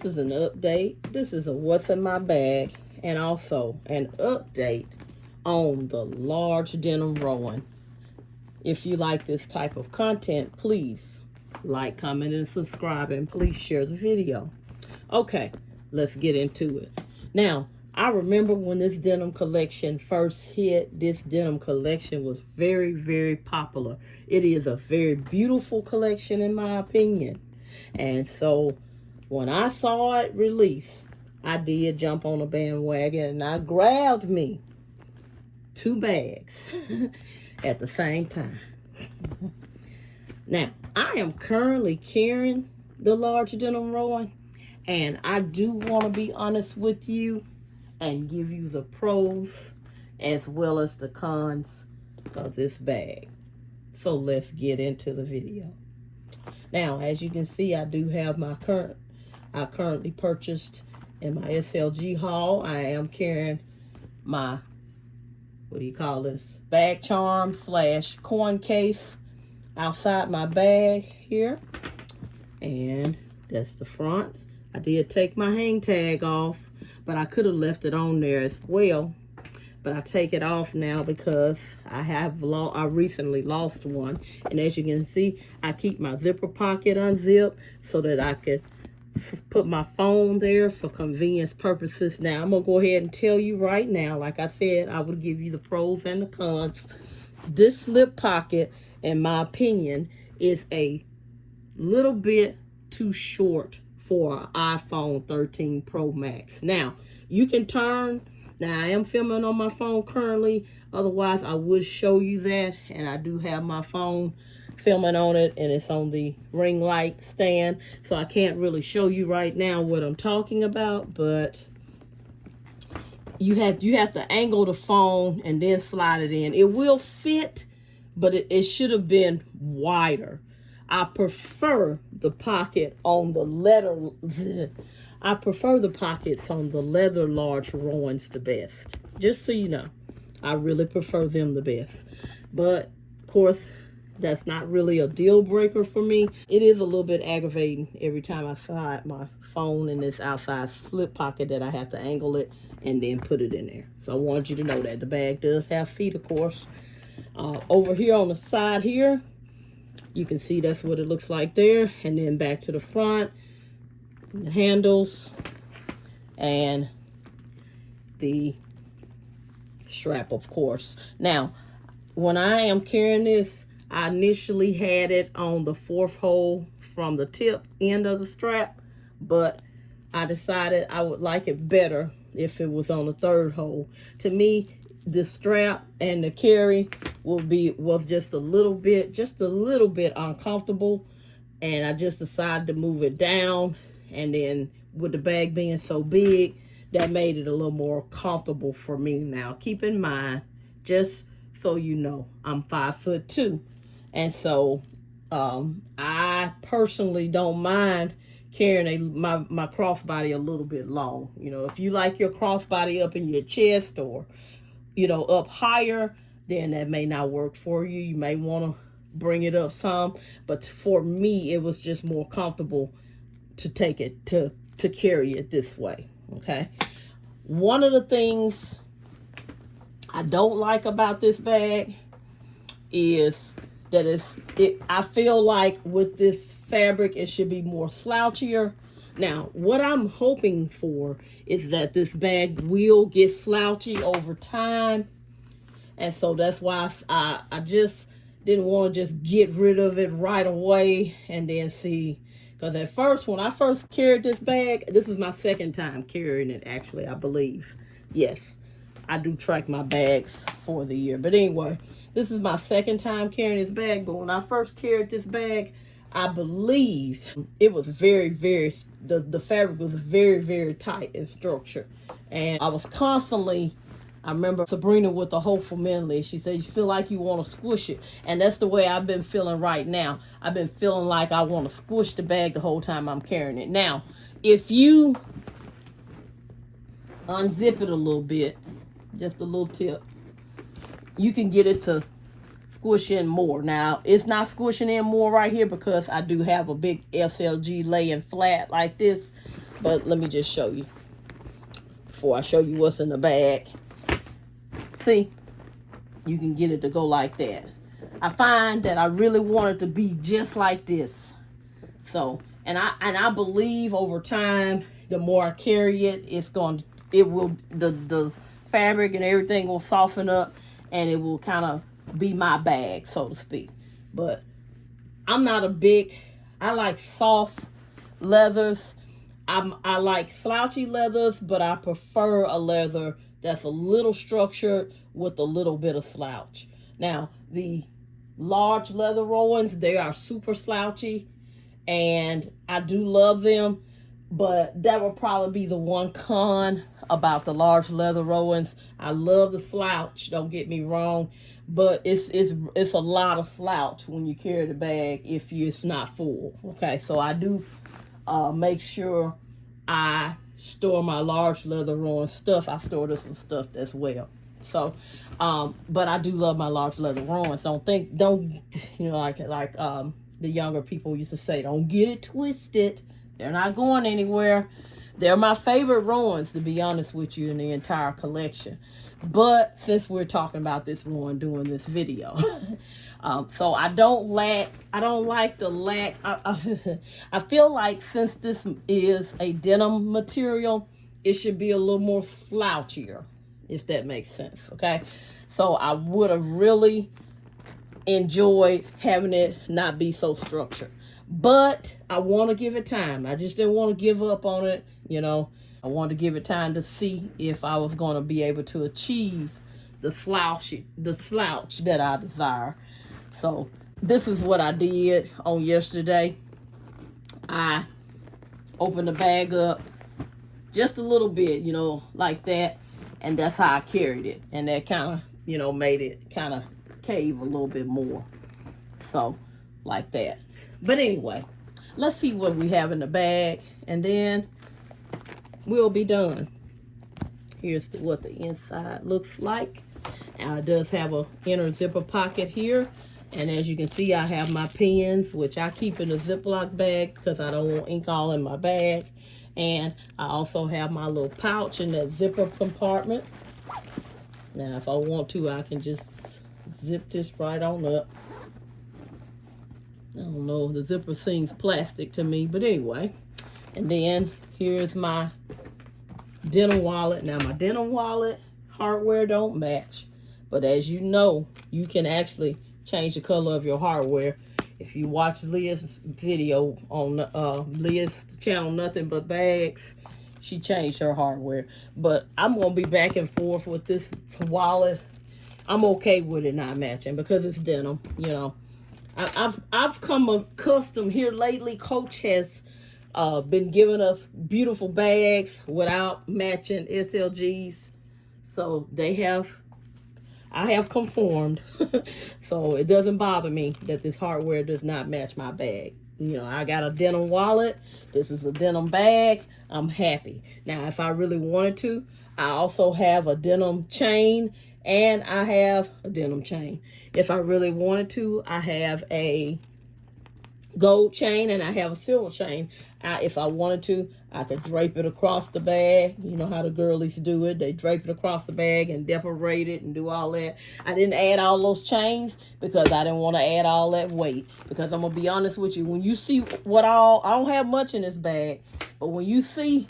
This is an update. This is a what's in my bag, and also an update on the Large Denim Rowan. If you like this type of content, please like, comment, and subscribe, and please share the video. Okay, let's get into it. Now, I remember when this denim collection first hit. This denim collection was very, very popular. It is a very beautiful collection in my opinion. And so when I saw it release, I did jump on a bandwagon and I grabbed me 2 bags at the same time. Now, I am currently carrying the Large Denim Rowan, and I do want to be honest with you and give you the pros as well as the cons of this bag. So let's get into the video. Now, as you can see, I do have I currently purchased in my SLG haul. I am carrying my, what do you call this? Bag charm / coin case outside my bag here. And that's the front. I did take my hang tag off, but I could have left it on there as well. But I take it off now because I recently lost one. And as you can see, I keep my zipper pocket unzipped so that I could put my phone there for convenience purposes. Now, I'm going to go ahead and tell you right now, like I said, I would give you the pros and the cons. This slip pocket, in my opinion, is a little bit too short for an iPhone 13 Pro Max. Now, you can turn. Now, I am filming on my phone currently. Otherwise, I would show you that. And I do have my phone filming on it, and it's on the ring light stand. So I can't really show you right now what I'm talking about. But you have to angle the phone and then slide it in. It will fit, but it should have been wider. I prefer the pocket on the leather. I prefer the pockets on the leather Large Rowans the best. Just so you know, I really prefer them the best. But of course, that's not really a deal breaker for me. It is a little bit aggravating every time I slide my phone in this outside slip pocket that I have to angle it and then put it in there. So I want you to know that the bag does have feet, of course. Over here on the side here, you can see that's what it looks like there. And then back to the front, the handles, and the strap, of course. Now, when I am carrying this, I initially had it on the 4th hole from the tip end of the strap, but I decided I would like it better if it was on the 3rd hole. To me, the strap and the carry was just a little bit uncomfortable, and I just decided to move it down. And then with the bag being so big, that made it a little more comfortable for me. Now, keep in mind, just so you know, I'm 5'2", and so I personally don't mind carrying my crossbody a little bit long. You know, if you like your crossbody up in your chest or, you know, up higher, then that may not work for you. You may want to bring it up some, but for me, it was just more comfortable to take it to carry it this way. Okay, one of the things I don't like about this bag is that I feel like with this fabric it should be more slouchier. Now, what I'm hoping for is that this bag will get slouchy over time, and so that's why I just didn't want to just get rid of it right away and then see. Because at first, when I first carried this bag, this is my 2nd time carrying it, actually, I believe. Yes, I do track my bags for the year. But anyway, this is my 2nd time carrying this bag. But when I first carried this bag, I believe it was the fabric was very, very tight and structured. And I was constantly, I remember Sabrina with the Hopeful Mentally, she said, you feel like you want to squish it. And that's the way I've been feeling right now. I've been feeling like I want to squish the bag the whole time I'm carrying it. Now, if you unzip it a little bit, just a little tip, you can get it to squish in more. Now, it's not squishing in more right here because I do have a big SLG laying flat like this. But let me just show you before I show you what's in the bag. See, you can get it to go like that. I find that I really want it to be just like this. So, and I believe over time, the more I carry it, the fabric and everything will soften up, and it will kind of be my bag, so to speak. But I'm not I like soft leathers. I like slouchy leathers, but I prefer a leather that's a little structured with a little bit of slouch. Now, the large leather Rowans, they are super slouchy, and I do love them, but that will probably be the one con about the large leather Rowans. I love the slouch, don't get me wrong, but it's a lot of slouch when you carry the bag if it's not full. Okay, so I do make sure I store my large leather Rowan stuff. I store this and stuff as well. So, but I do love my large leather Rowans. Don't like the younger people used to say, don't get it twisted. They're not going anywhere. They're my favorite Rowans, to be honest with you, in the entire collection. But since we're talking about this Rowan doing this video, so I don't like the lack. I feel like since this is a denim material, it should be a little more slouchier, if that makes sense. Okay, so I would have really enjoyed having it not be so structured, but I want to give it time. I just didn't want to give up on it. I wanted to give it time to see if I was going to be able to achieve the slouch that I desire. So this is what I did on yesterday. I opened the bag up just a little bit, like that, and that's how I carried it, and that kind of made it kind of cave a little bit more, so like that. But anyway, let's see what we have in the bag, and then we'll be done. Here's what the inside looks like. It does have a inner zipper pocket here, and as you can see, I have my pens, which I keep in a Ziploc bag because I don't want ink all in my bag. And I also have my little pouch in that zipper compartment. Now, if I want to, I can just zip this right on up. I don't know, the zipper seems plastic to me, but anyway. And then here's my denim wallet. Now, my denim wallet hardware don't match, but as you know, you can actually change the color of your hardware. If you watch Leah's video on Leah's channel, Nothing But Bags, she changed her hardware. But I'm gonna be back and forth with this wallet. I'm okay with it not matching because it's denim. I've come accustomed here lately. Coach has been giving us beautiful bags without matching SLGs, so I have conformed. So it doesn't bother me that this hardware does not match my bag. I got a denim wallet. This is a denim bag. I'm happy. Now, if I really wanted to, I also have a denim chain, and I have a denim chain. If I really wanted to, I have a gold chain and I have a silver chain. If I wanted to, I could drape it across the bag. You know how the girlies do it. They drape it across the bag and decorate it and do all that. I didn't add all those chains because I didn't want to add all that weight. Because I'm going to be honest with you, when you see I don't have much in this bag, but when you see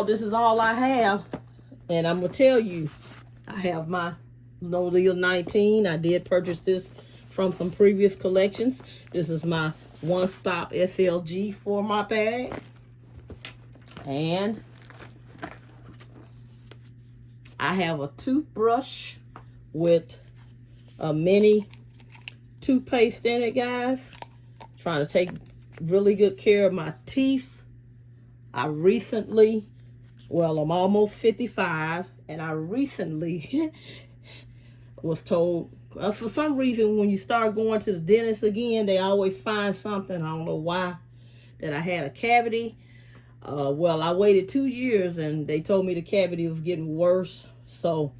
this is all I have, and I'm going to tell you, I have my No Leah 19. I did purchase this from some previous collections. This is my one-stop SLG for my bag. And I have a toothbrush with a mini toothpaste in it, guys. Trying to take really good care of my teeth. I'm almost 55, and I recently was told, for some reason, when you start going to the dentist again, they always find something, I don't know why, that I had a cavity. I waited 2 years, and they told me the cavity was getting worse. So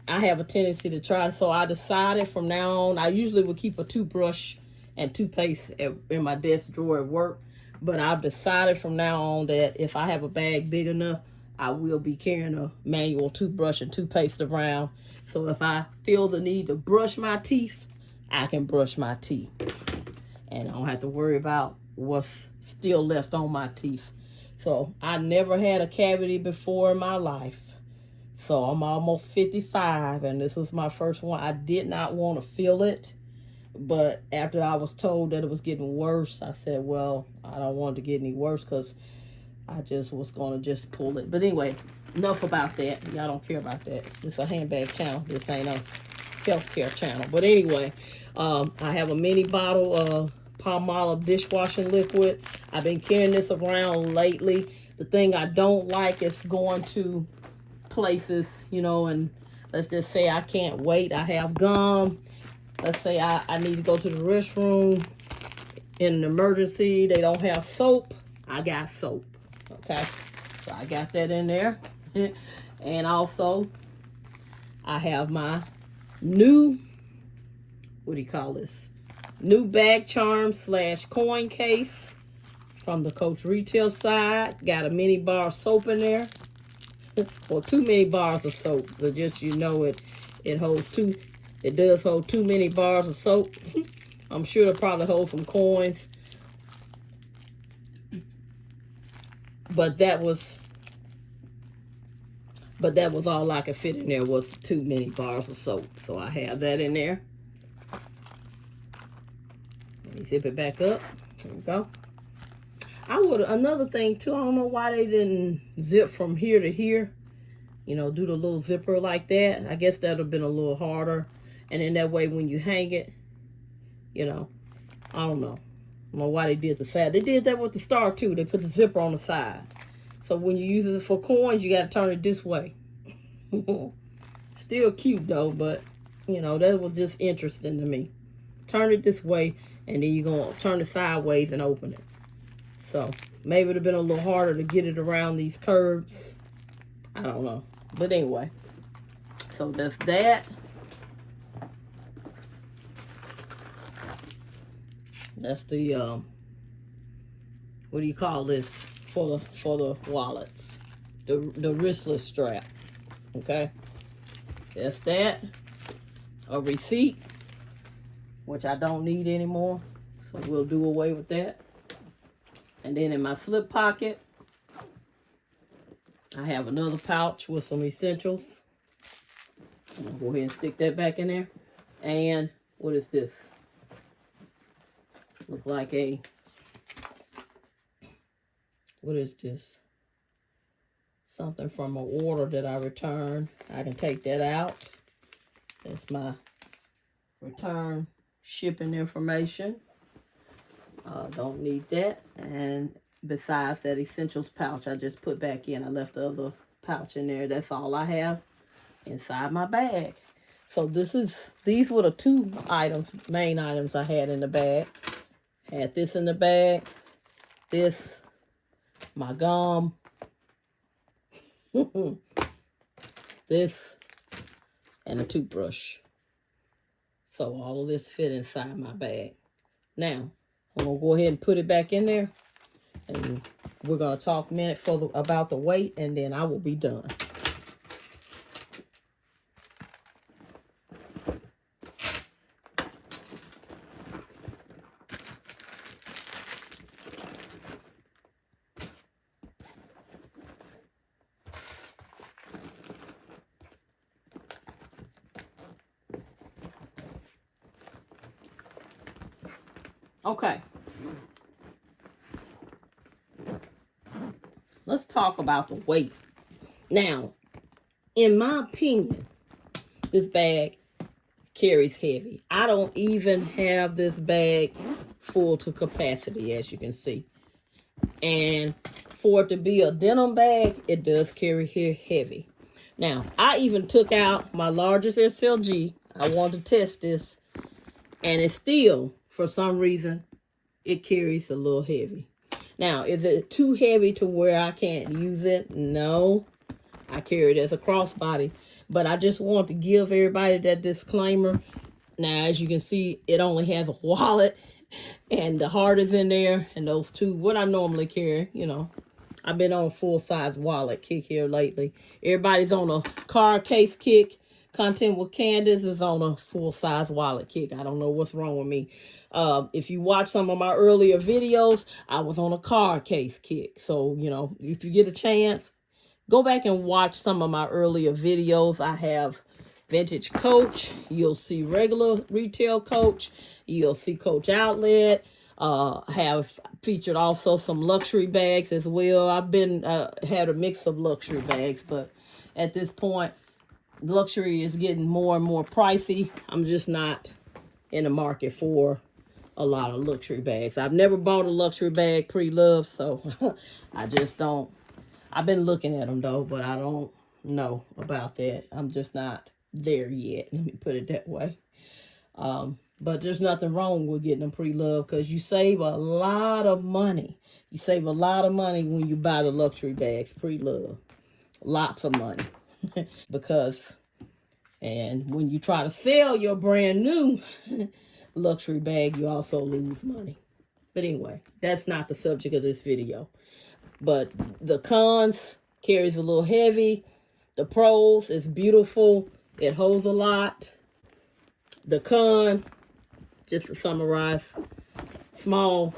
I have a tendency to try. So I decided from now on, I usually would keep a toothbrush and toothpaste in my desk drawer at work. But I've decided from now on that if I have a bag big enough, I will be carrying a manual toothbrush and toothpaste around. So if I feel the need to brush my teeth, I can brush my teeth. And I don't have to worry about what's still left on my teeth. So I never had a cavity before in my life. So I'm almost 55 and this was my first one. I did not want to feel it. But after I was told that it was getting worse, I said, well, I don't want it to get any worse because I just was going to just pull it. But anyway, enough about that. Y'all don't care about that. It's a handbag channel. This ain't a healthcare channel. But anyway, I have a mini bottle of Palmolive dishwashing liquid. I've been carrying this around lately. The thing I don't like is going to places, you know, and let's just say I can't wait. I have gum. Let's say I need to go to the restroom in an emergency. They don't have soap. I got soap. Okay. So I got that in there. And also, I have my new, what do you call this? New bag charm / coin case from the Coach retail side. Got a mini bar of soap in there. Or 2 mini bars of soap. So just, you know, it holds two. It does hold 2 mini bars of soap. I'm sure it'll probably hold some coins. But that was all I could fit in there was 2 mini bars of soap. So I have that in there. Let me zip it back up. There we go. Another thing too, I don't know why they didn't zip from here to here. You know, do the little zipper like that. I guess that would have been a little harder. And then that way when you hang it, you know, I don't know. I don't know why they did the side. They did that with the star too. They put the zipper on the side. So when you use it for coins, you got to turn it this way. Still cute though, but you know, that was just interesting to me. Turn it this way and then you're going to turn it sideways and open it. So maybe it would have been a little harder to get it around these curves. I don't know. But anyway, so that's that. That's the, what do you call this? For the wallets. The wristless strap. Okay. That's that. A receipt, which I don't need anymore. So we'll do away with that. And then in my slip pocket, I have another pouch with some essentials. I'm gonna go ahead and stick that back in there. And what is this? Look like a, what is this? Something from an order that I returned. I can take that out. That's my return shipping information. Don't need that. And besides that essentials pouch I just put back in, I left the other pouch in there. That's all I have inside my bag. So these were the 2 main items I had in the bag. Had this in the bag, this, my gum, this, and a toothbrush. So all of this fit inside my bag. Now, I'm going to go ahead and put it back in there. And we're going to talk a minute about the weight, and then I will be done. Okay. Let's talk about the weight. Now, in my opinion, this bag carries heavy. I don't even have this bag full to capacity, as you can see. And for it to be a denim bag, it does carry here heavy. Now, I even took out my largest SLG. I wanted to test this. And it's still, for some reason, it carries a little heavy. Now, is it too heavy to where I can't use it? No. I carry it as a crossbody. But I just want to give everybody that disclaimer. Now, as you can see, it only has a wallet And the heart is in there, and those two, what I normally carry, you know. I've been on full-size wallet kick here lately. Everybody's on a card case kick. Content with Candace is on a full-size wallet kick. I don't know what's wrong with me. If you watch some of my earlier videos, I was on a card case kick. So, you know, if you get a chance, go back and watch some of my earlier videos. I have Vintage Coach. You'll see regular retail Coach. You'll see Coach Outlet. Have featured also some luxury bags as well. I've been had a mix of luxury bags, but at this point, luxury is getting more and more pricey. I'm just not in the market for a lot of luxury bags. I've never bought a luxury bag pre-loved, so I just don't. I've been looking at them though, but I don't know about that. I'm just not there yet. Let me put it that way. But there's nothing wrong with getting them pre-loved because you save a lot of money. You save a lot of money when you buy the luxury bags pre-loved. Lots of money. Because, and when you try to sell your brand new luxury bag, you also lose money. But anyway, that's not the subject of this video. But the cons, carries a little heavy. The pros is beautiful. It holds a lot. The con, just to summarize, small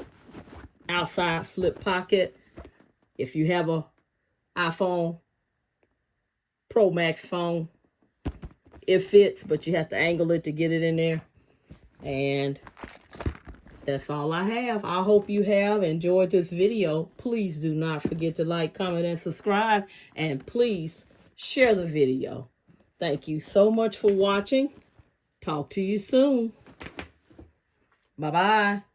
outside slip pocket. If you have a iPhone Pro Max phone, it fits, but you have to angle it to get it in there. And that's all I have. I hope you have enjoyed this video. Please do not forget to like, comment, and subscribe. And please share the video. Thank you so much for watching. Talk to you soon. Bye-bye.